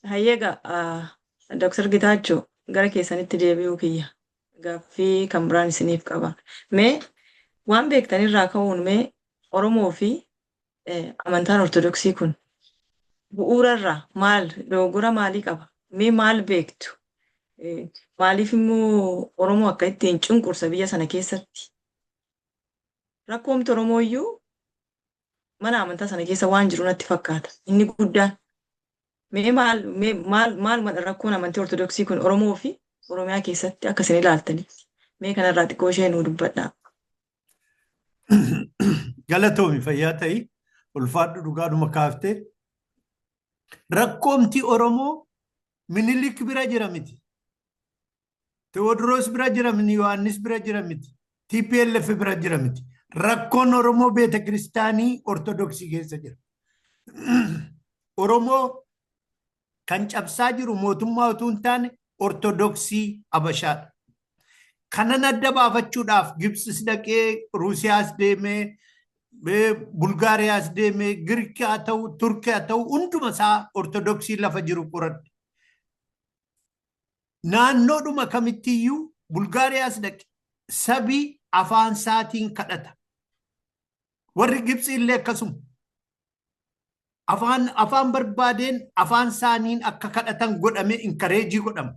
Hayyeega Dr. Gitaachoo gara keessanitti deebi'uu kiyya. Gaaffii kan biraan isiniif qaba. Mee waan beektanirraa ka'uun mee Oromoo fi amantaan Ortodoksii kun bu'uurarraa maal dogoggora maalii qaba? Mee maal beektu? Maaliif immoo Oromoo akka ittiin cunqursa biyya sana keessatti? Rakkoomti Oromoo iyyuu mana amantaa sana keessa waan jiru natti fakkaata. Inni guddaan. Maal rakkoon amantii Ortodoksii kun Oromoo fi Oromiyaa keessatti akka isin ilaaltanitti. Mee kanarraa xiqqoo ishee nuu dubbadhaa. Galatoomi fayyaa ta'ii ulfaadhu dhugaadhuma kaaftee rakkoomti Oromoo Minilik bira jira miti. Tewoodiroos bira jira miti. Yohaannis bira jira miti. TPLF bira jira miti. Rakkoon Oromoo beeta kiristaanii Ortodoksii keessa jira. Oromoo kan cabsaa jiru mootummaa utuu hin taane Ortodoksii Habashaadha. Kanan adda baafachuudhaaf Gibsis dhaqee Ruusiyaas deemee Bulgaariyaas deemee Giriikii haa ta'u Turkii haa ta'u hunduma isaa Ortodoksii lafa jiru qoradhe. Naannoodhuma kamittiyyuu Bulgaariyaas dhaqe sabii afaan isaatiin kadhata. Warri Gibsi illee akkasuma. Afaan barbaadeen afaan isaaniin akka kadhatan godhame inkareejii godhama.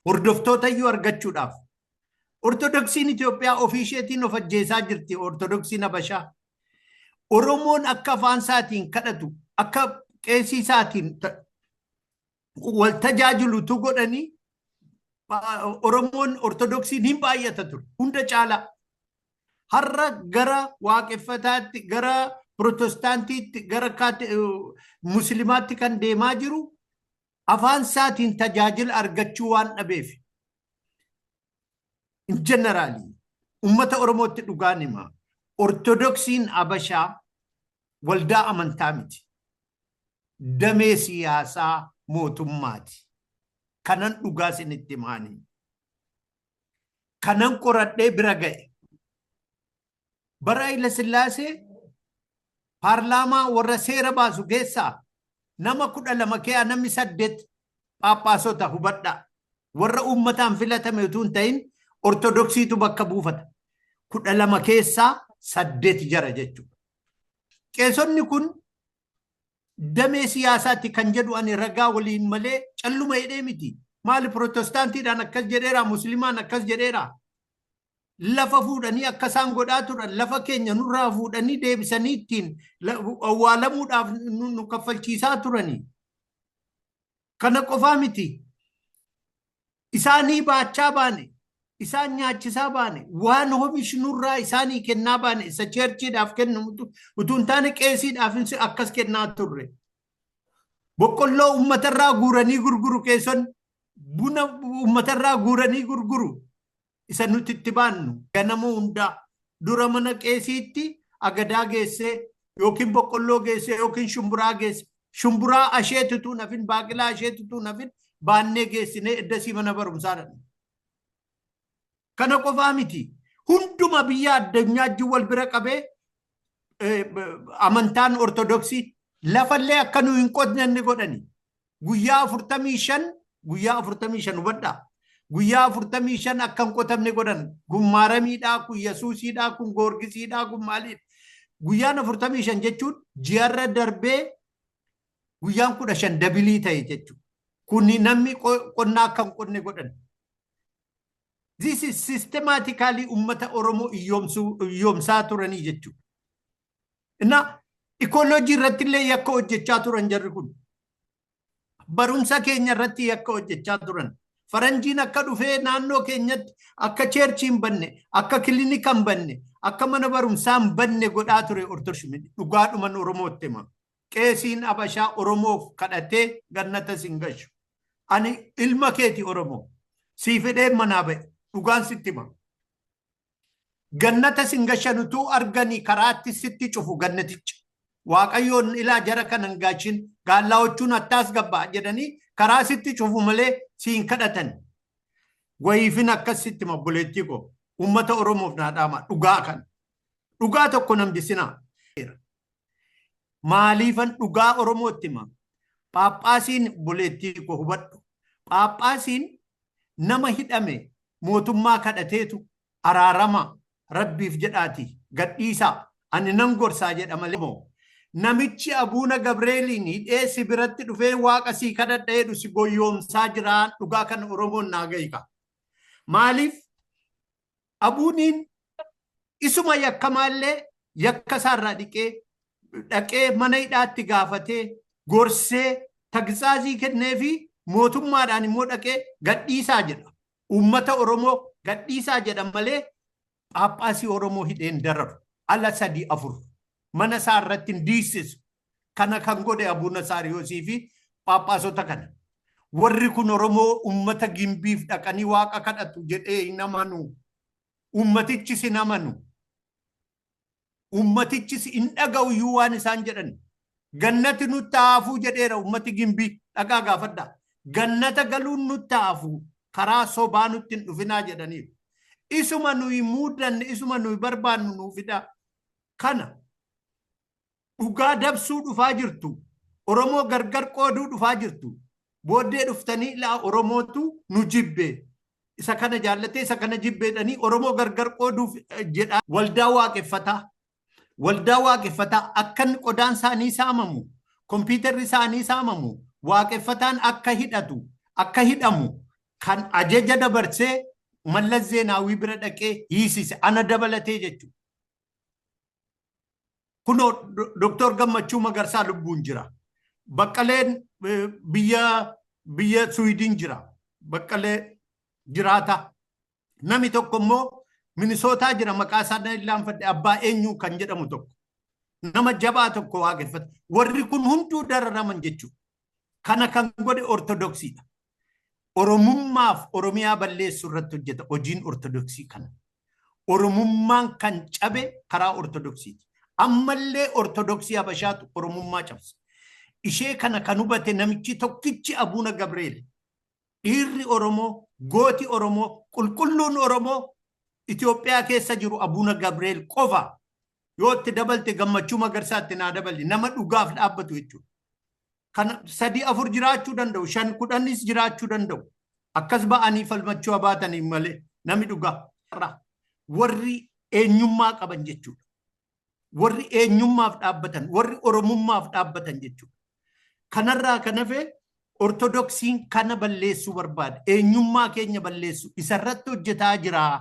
Hordoftoota iyyuu argachuudhaaf. Ortodoksiin Itoophiyaa ofii isheetiin of ajjeesaa jirti. Ortodoksiin Habashaa. Oromoon akka afaan isaatiin kadhatu, akka qeesii isaatiin wal tajaajilutu godhanii Oromoon Ortodoksiin hin baay'ata ture. Hunda caalaa. Har'a gara waaqeffataatti, gara Protestaantiitti, gara Muslimaatti kan deemaa jiru afaan isaatiin tajaajila argachuu waan dhabeef. In generally, ummata Oromootti dhugaan himaa. Ortodoksiin Habashaa waldaa amantaa miti. Damee siyaasaa mootummaati. Kanan dhugaa isinitti himaanii. Kanan qoradhee bira ga'e. Bara Hayila Sillaasee paarlaamaa warra seera baasu keessaa nama 12 keessa namni 8 paappaasota hubadhaa. Warra uummataan filatame utuu hin ta'in Ortodoksiitu bakka buufata. 12 keessaa 8 jara jechuudha. Qeesonni kun damee siyaasaatti kan jedhu ani ragaa waliin malee calluma hidhee miti. Maali Protestaantiidhaan akkas jedheera, Muslimaan akkas jedheera. Lafa fuudhanii akka isaan godhaa turan, lafa keenya nurraa fuudhanii deebisanii ittiin awwaalamuudhaaf nu kaffalchiisaa turanii. Kana qofaa miti. Isaanii baachaa baane, isaan nyaachisaa baane, waan oomishnurraa isaanii kennaa baane, isa cheerchiidhaaf kennamu utuu hin taane qeesiidhaaf akkas kennaa turre. Boqqolloo uummatarraa guuranii gurguru keesson buna uummatarraa guuranii gurguru. Isa nuti itti baannu ganama hundaa dura mana qeesiitti agadaa geessee yookiin boqqolloo geessee yookiin shumburaa geesse. Shumburaa asheetutu nafin baaqilaa asheetutu nafin baannee geessinee eddasii mana barumsaa dha. Kana qofaa miti. Hunduma biyya addunyaa wal bira qabee amantaan Ortodoksii lafallee akka nu hin qotne godhani. Guyyaa 45 hubadhaa. Guyyaa 45 akka hin qotamne godhan. Kun maaramiidhaa, kun Yesuusiidhaa, kun Goorgisiidhaa, kun maaliidha. Guyyaan 45 jechuun ji'arra darbee guyyaan 15 dabilii ta'e jechuudha. Kun namni qonnaa akka hin qonne godhan. This is systematically ummata Oromoo iyyoomsaa turanii jechuudha. Inna ikooloojii irratti illee yakka hojjechaa turan jarri kun. Barumsa keenya irratti yakka hojjechaa turan. Faranjiin akka dhufee naannoo keenyatti akka cheerchiin banne, akka kiliinikaan banne, akka mana barumsaan banne godhaa ture Ortodoksii. Dhugaadhuman Oromootti hima. Qeesiin Habashaa Oromoof kadhatee gannata sin gashu. Ani ilma keeti Oromoo. Sii fedhee manaa ba'e. Dhugaan sitti hima. Gannata sin gashanutuu arganii karaatti sitti cufu gannaticha. Waaqayyoon ilaa jara kanan gaachin gaallaa'ochuun attaas gabbaa jedhanii karaa sitti cufu malee siin kadhatan. Wayiifin akkas sitti hima obboleettii koo. Uummata Oromoof naa dhaama dhugaa kan. Dhugaa tokko nambisinaa. Maaliifan dhugaa Oromootti hima? Paaphaasiin buleettii ko hubadhu. Paaphaasiin nama hidhame mootummaa kadhateetu araarama rabbiif jedhaati gadhiisaa ani nan gorsaa jedha malee namichi Abuuna Gabreeliin hidhee si biratti dhufee waaqa sii kadhadha jedhu si goyyoomsaa jiraan dhugaa kana Oromoon naa gahiika. Maaliif Abuuniin isuma yakkamaallee yakka isaarraa dhaqee mana hidhaatti gaafatee gorsee tagsaasii kenneefi mootummaadhaan immoo dhaqee gadhiisaa jedha. Uummata Oromoo gadhiisaa jedha malee Paaphaasii Oromoo hidheen dararu ala 3-4 mana isaa irratti diisisu kana kan godhe Abuuna Saariyoosii fi Paaphaasota kana. Warri kun Oromoo uummata gimbiif dhaqanii waaqa kadhatu jedhee hin amanu. Uummatichis hin amanu. Uummatichis hin dhaga'u waan isaan jedhan. Gannati nutti haafuu jedheera uummati gimbii dhagaa gaafadha. Gannata galuun nutti haafuu karaa sobaa nutti hin dhufinaa jedhaniiru. Isuma nuyi muudanne isuma nuyi barbaannu nuufidha. Kana dhugaa dabsuu dhufaa jirtu. Oromoo gargar qooduu dhufaa jirtu. Booddee dhuftanii ilaa Oromootu nu jibbe. Isa kana jaallatee isa kana jibbeedhanii Oromoo gargar qooduuf jedha. Waldaa waaqeffataa akkan qodaan isaanii saamamu, kompiitarri isaanii saamamu, waaqeffataan akka hidhatu, akka hidhamu kan ajaja dabarsee Mallas Zeenaawii bira dhaqee hiisise ana dabalatee jechuudha. Kunoo Dr. Gammachuu Magarsaa lubbuun jira. Baqqaleen biyya Suwiidin jira. Baqqalee jiraata. Nami tokko immoo Minisootaa jira maqaa isaa illaan fadhe abbaa eenyuu kan jedhamu tokko. Nama jabaa tokko waaqeffata. Warri kun hunduu dararaman jechuudha. Kana kan godhe Ortodoksiidha. Oromummaaf Oromiyaa balleessuu irratti hojjeta hojiin Ortodoksii kana. Oromummaan kan cabe karaa Ortodoksiiti. Ammallee Ortodoksii Habashaatu Oromummaa cabse. Ishee kana kan hubate namichi tokkichi Abuuna Gabreel. Dhiirri Oromoo, gooti Oromoo, qulqulluun Oromoo Itoophiyaa keessa jiru Abuuna Gabreel qofa. Yoo itti dabalte Gammachuu Magarsaatti naa daballi nama dhugaaf dhaabbatu jechuudha. Kan 3-4 jiraachuu danda'u, 5-10 jiraachuu danda'u. Akkas ba'anii falmachuu baatanii malee nami dhugaa. Warri eenyummaa qaban jechuudha. Warri eenyummaaf dhaabbatan, warri Oromummaaf dhaabbatan jechuudha. Kanarraa kan hafe Ortodoksiin kana balleessuu barbaada. Eenyummaa keenya balleessu isarratti hojjetaa jira.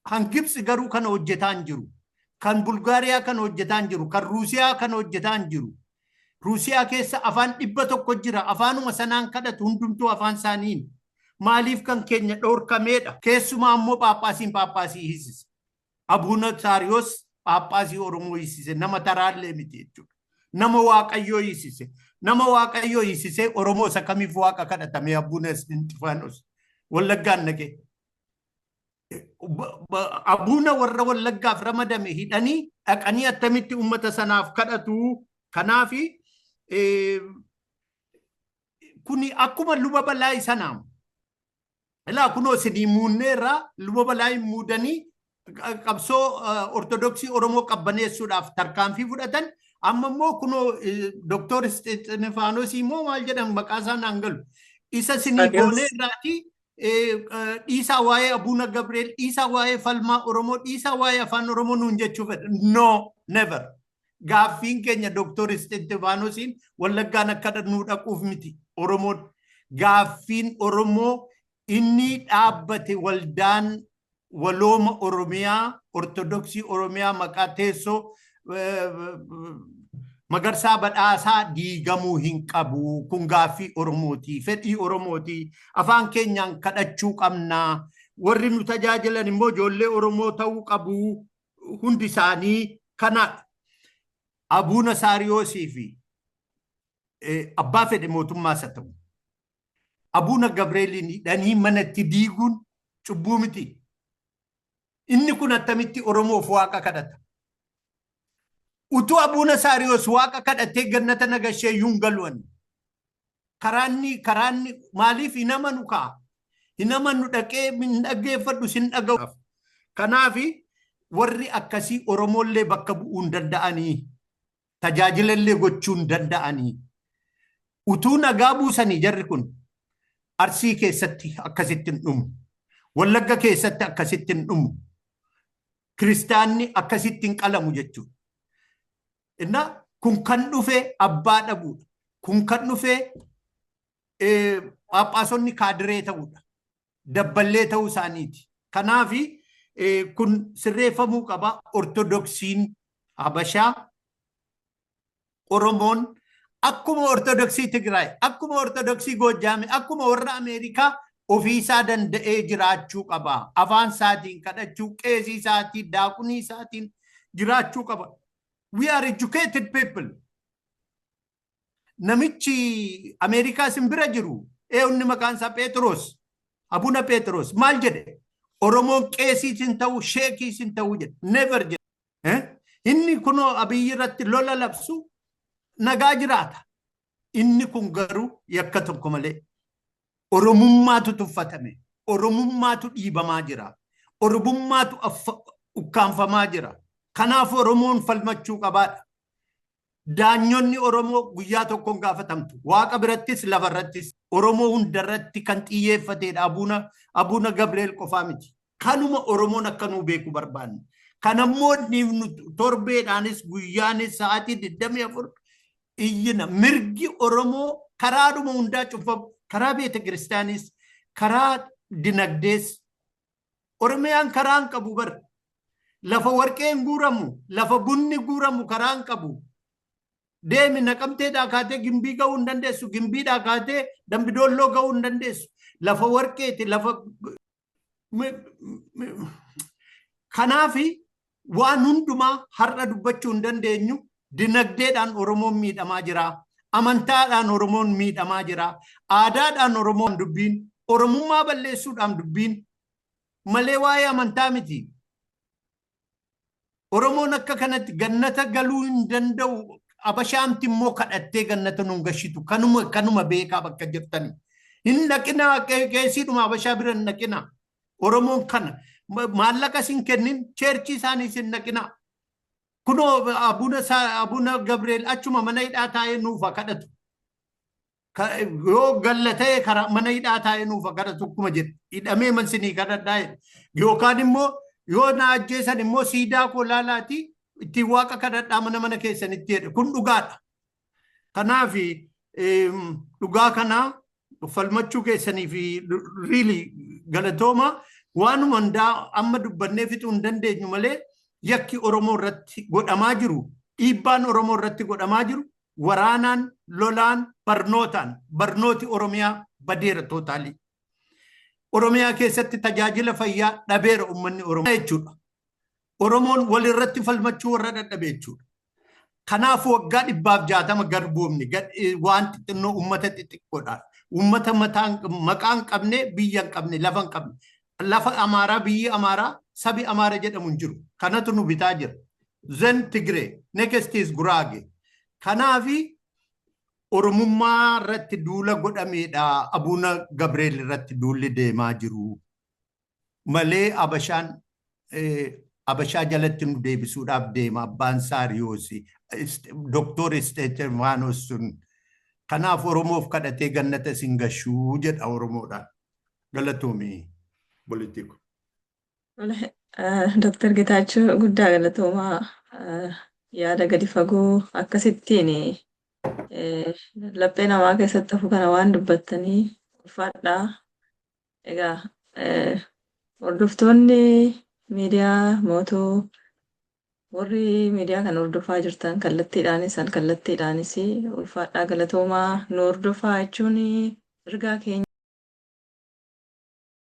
Kan Gibsi garuu kana hojjetaa hin jiru. Kan Bulgaariyaa kana hojjetaa hin jiru. Kan Ruusiyaa kana hojjetaa hin jiru. Ruusiyaa keessa afaan 100 jira. Afaanuma sanaan kadhatu hundumtuu afaan isaaniin. Maaliif kan keenya dhorkameedha. Keessumaa ammoo Paaphaasii hiisise. Abuuna Saariyoos Paaphaasii Oromoo hiisise. Nama taraallee miti jechuudha. Nama Waaqayyoo hiisise. Nama Waaqayyoo hiisise Oromoo isa kamiif waaqa kadhatame Abuuna Isxifaanos. Wallaggaan naqee. Abuuna warra Wallaggaaf ramadame hidhanii dhaqanii attamitti uummata sanaaf kadhatu. Kanaafi kuni akkuma luba balaa sanaamu. Ilaa kunoo sidii muunneerraa luba balaa muudanii qabsoo Ortodoksii Oromoo qabbaneessuudhaaf tarkaanfii fudhatan. Amma immoo kunoo Dr. Isxifaanos immoo maal jedhan maqaa isaa naan galu. Isa sinii gooneerraati. Dhiisaa waa'ee Abuuna Gabreel, dhiisaa waa'ee falmaa Oromoo, dhiisaa waa'ee afaan Oromoo nuun jechuu fedha. No, never. Gaaffiin keenya Dr. Isxifaanosiin Wallaggaan akka nuu dhaquuf miti Oromoon. Gaaffiin Oromoo inni dhaabbate waldaan walooma Oromiyaa, Ortodoksii Oromiyaa maqaa teessoo Magarsaa Badhaasaa diigamuu hin qabu. Kun gaaffii Oromooti, fedhii Oromooti. Afaan keenyaan kadhachuu qabna. Warri nu tajaajilan immoo ijoollee Oromoo ta'uu qabu. Hundi isaanii kanaadha. Abuuna Saariyoosii fi abbaa fedhe mootummaas haa ta'u. Abuuna Gabreeliin hidhanii manatti diiguun cubbuu miti. Inni kun attamitti Oromoof waaqa kadhata. Utuu Abuuna Saariyoos waaqa kadhatee gannata nagashee yuun galuun. Karaanni maaliif hin amanu ka'a? Hin amanu dhaqee hin dhaggeeffadhu sin dhaga'u. Kanaafi warri akkasii Oromoollee bakka bu'uu hin danda'anii. Tajaajilallee gochuu hin danda'anii. utuu nagaa buusanii jarri kun Arsii keessatti akkasittiin dhumu. Wallagga keessatti akkasittiin dhumu. Kiristaanni akkasittiin qalamu jechuudha. Inna kun kan dhufe abbaa dhabuudha. Kun kan dhufe Phaaphaasonni kaadiree ta'uudha. Dabballee ta'uu isaaniiti. Kanaafi kun sirreeffamuu qaba. Ortodoksiin Habashaa, Oromoon akkuma Ortodoksii Tigraay, akkuma Ortodoksii Goojjaamii, akkuma warra Ameerikaa ofiisaa danda'ee jiraachuu qaba. Afaan isaatiin kadhachuu, qeesii isaatiin, daakunii isaatiin jiraachuu qaba. We are educated people. Namichi Ameerikaa simbira jiru, inni maqaan isaa Pheexroos, Abuna Pheexroos maal jedhe? Oromoon qeesiitiin ta'uu, sheekiitiin ta'uu jedhe. Never jedhe. Inni kunoo Abiyyi irratti lola labsu nagaa jiraata. Inni kun garuu yakka tokko malee. Oromummaatu tuffatame. Oromummaatu dhiibamaa jira. Oromummaatu ukkaanfamaa jira. Kanaaf Oromoon falmachuu qabaadha. Daanyonni Oromoo guyyaa tokkoon gaafatamtu. Waaqa birattis lafarrattis Oromoo hundarratti kan xiyyeeffatedha. Abuna Gabriel qofaa miti. Kanuma Oromoon akka nuu beeku barbaanne. Kanammoo torbeedhaanis guyyaanis sa'aatii 24 iyyina mirgi Oromoo karaadhuma hundaa cufamu. Karaa beeta kiristaanis, karaa dinagdees. Oromiyaan karaan qabu bar. Lafa warqeen guuramu, lafa bunni guuramu karaan qabu. Deemi Naqamteedhaa kaatee Gimbii ga'uu hin dandeessu. Gimbiidhaa kaatee Dambidoolloo ga'uu hin dandeessu. Lafa warqeeti, lafa... Kanaafi waan hundumaa har'a dubbachuu hin dandeenyu dinagdeedhaan Oromoon miidhamaa jira. Amantaadhaan Oromoon miidhamaa jira. Aadaadhaan Oromoon dubbiin. Oromummaa balleessuudhaan dubbiin. Malee waa'ee amantaa miti. Oromoon akka kanatti gannata galuu hin danda'u. Abashaamti immoo kadhattee gannata nuun gashitu. Kanuma beekaa bakka jirtani. Hin dhaqinaa qeesiidhuma Abashaa bira hin dhaqinaa. Oromoon kana maallaqa sin kennin cheerchii isaanii sin dhaqinaa. Kunoo Abuna Gabriel achuma mana hidhaa taa'ee nuufa kadhatu. Yoo gallatee mana hidhaa taa'ee nuufa kadhatu akkuma jedhe. Hidhamee mansinii kadhadhaa jedhe. Yookaan immoo yoo na ajjeesan immoo siidaa koo laalaati ittiin waaqa kadhadhaa mana keessanitti jedhe. Kun dhugaadha. Kanaaf dhugaa kanaa falmachuu keessanii fi riili galatooma waanuma hundaa amma dubbannee fixuu hin dandeenyu malee yakki Oromoo irratti godhamaa jiru, dhiibbaan Oromoo irratti godhamaa jiru, waraanaan, lolaan, barnootaan, barnooti Oromiyaa badeera tootaalii. Oromiyaa keessatti tajaajila fayyaa dhabeera uummanni Oromoo jechuudha. Oromoon walirratti falmachuu warra dadhabe jechuudha. Kanaaf waggaa 160 garboomni waan xixinnoo uummata xixiqqoodha. Uummata maqaan qabne, biyya hin qabne, lafa hin qabne. Lafa Amaaraa, biyyi Amaaraa, sabi Amaara jedhamu hin jiru. Kanatu nu bitaa jira. Zen Tigree, next is Guraage. Kanaafi Oromummaa irratti duula godhameedha. Abuna Gabriel irratti duulli deemaa jiru. Malee Abashaa jalatti nu deebisuudhaaf deema. Abbaan Saariyoosi, Doktor Steefaanos sun. Kanaaf Oromoof kadhatee gannata sin gashuu jedha Oromoodhaan. Galatoomii politiku. Dr. Getaachoo guddaa galatoomaa yaada gadi fagoo akkasittiin laphee namaa keessatti hafu kana waan dubbattanii ulfaadhaa. Egaa hordoftoonni miidiyaa mootuu warri miidiyaa kan hordofaa jirtan kallattiidhaanis al kallattiidhaanis ulfaadhaa galatoomaa nu hordofaa jechuun ergaa keenya.